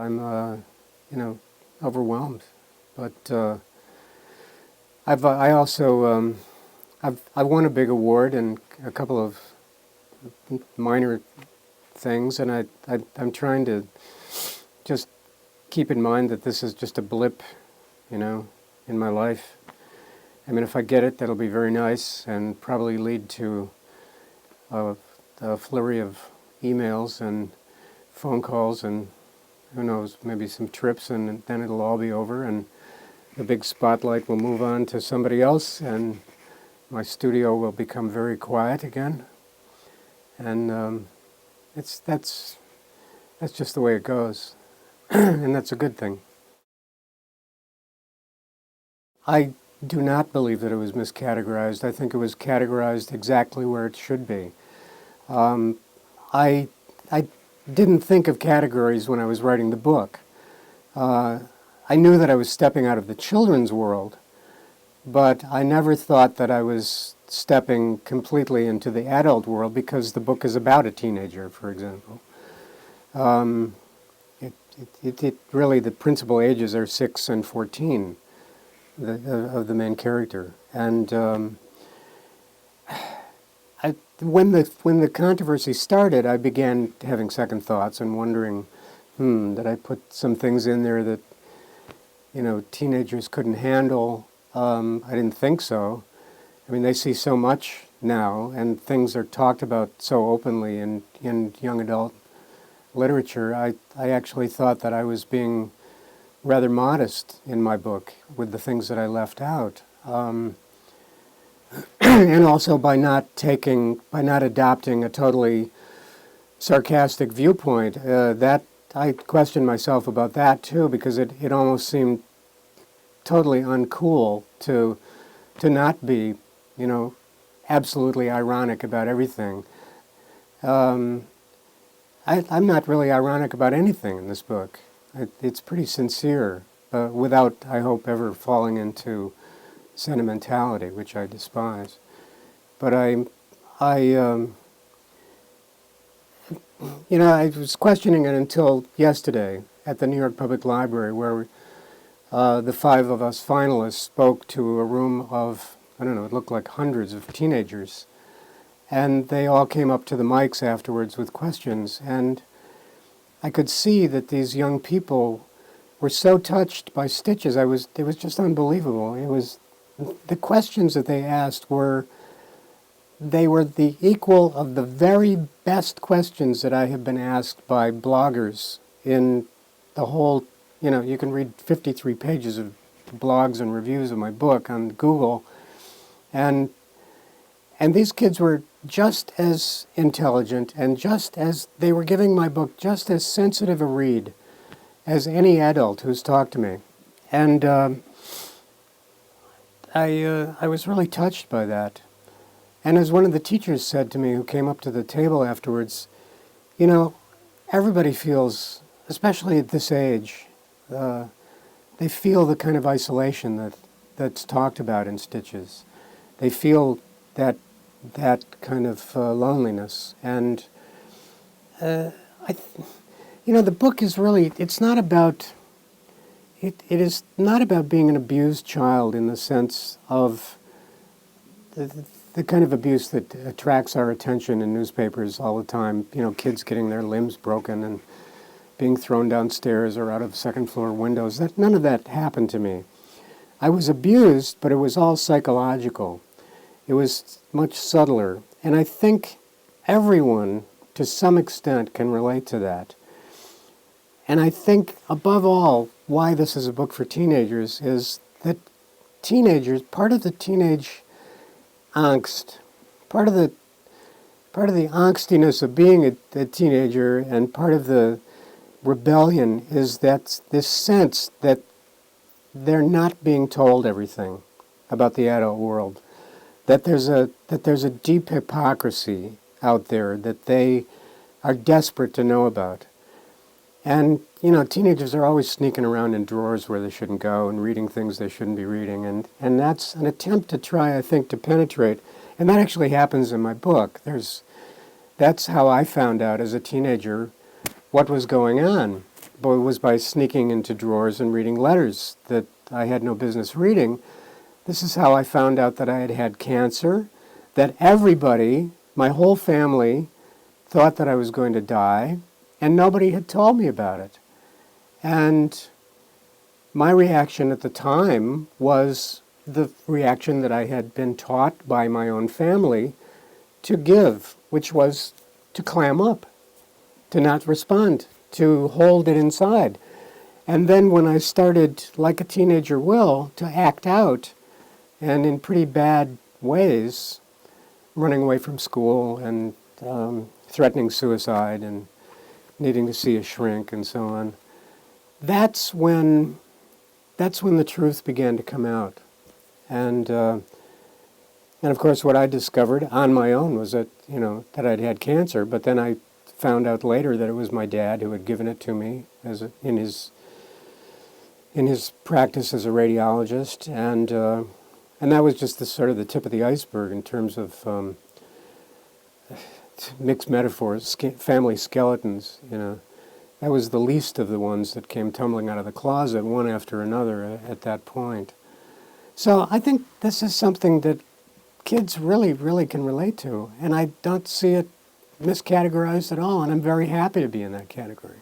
I'm, overwhelmed. But I also I won a big award and a couple of minor things, and I'm trying to just keep in mind that this is just a blip, in my life. I mean, if I get it, that'll be very nice and probably lead to a flurry of emails and phone calls and, who knows, maybe some trips, and then it'll all be over and the big spotlight will move on to somebody else and my studio will become very quiet again. And that's just the way it goes. And that's a good thing. I do not believe that it was miscategorized. I think it was categorized exactly where it should be. I didn't think of categories when I was writing the book. I knew that I was stepping out of the children's world, but I never thought that I was stepping completely into the adult world because the book is about a teenager, for example. It really, the principal ages are 6 and 14 of the main character. And when the controversy started, I began having second thoughts and wondering, did I put some things in there that, teenagers couldn't handle? I didn't think so. I mean, they see so much now, and things are talked about so openly in young adult literature. I actually thought that I was being rather modest in my book with the things that I left out. And also by not adopting a totally sarcastic viewpoint. That I questioned myself about that too, because it almost seemed totally uncool to not be, absolutely ironic about everything. I'm not really ironic about anything in this book. It's pretty sincere, without, I hope, ever falling into sentimentality, which I despise. But I was questioning it until yesterday at the New York Public Library, where the 5 of us finalists spoke to a room of, it looked like hundreds of teenagers. And they all came up to the mics afterwards with questions. And I could see that these young people were so touched by Stitches. It was just unbelievable. The questions that they asked were the equal of the very best questions that I have been asked by bloggers in the whole, you can read 53 pages of blogs and reviews of my book on Google. And these kids were just as intelligent and they were giving my book just as sensitive a read as any adult who's talked to me. And I was really touched by that. And as one of the teachers said to me, who came up to the table afterwards, everybody feels, especially at this age, they feel the kind of isolation that's talked about in Stitches. They feel that kind of loneliness. And, the book is really, it's not about, it is not about being an abused child in the sense of the kind of abuse that attracts our attention in newspapers all the time. Kids getting their limbs broken and being thrown downstairs or out of second-floor windows. None of that happened to me. I was abused, but it was all psychological. It was much subtler. And I think everyone, to some extent, can relate to that. And I think, above all, why this is a book for teenagers is that teenagers, part of the teenage angst, part of the angstiness of being a teenager, and part of the rebellion is that this sense that they're not being told everything about the adult world, that there's a deep hypocrisy out there that they are desperate to know about. And, teenagers are always sneaking around in drawers where they shouldn't go and reading things they shouldn't be reading. And that's an attempt to try, I think, to penetrate. And that actually happens in my book. That's how I found out as a teenager what was going on. was by sneaking into drawers and reading letters that I had no business reading. This is how I found out that I had had cancer, that everybody, my whole family, thought that I was going to die, and nobody had told me about it. And my reaction at the time was the reaction that I had been taught by my own family to give, which was to clam up, to not respond, to hold it inside. And then when I started, like a teenager will, to act out, and in pretty bad ways, running away from school and threatening suicide and needing to see a shrink and so on, that's when the truth began to come out. And of course what I discovered on my own was that, that I'd had cancer, but then I found out later that it was my dad who had given it to me in his practice as a radiologist, and that was just the tip of the iceberg in terms of mixed metaphors, family skeletons. That was the least of the ones that came tumbling out of the closet, one after another at that point. So I think this is something that kids really, really can relate to, and I don't see it miscategorized at all, and I'm very happy to be in that category.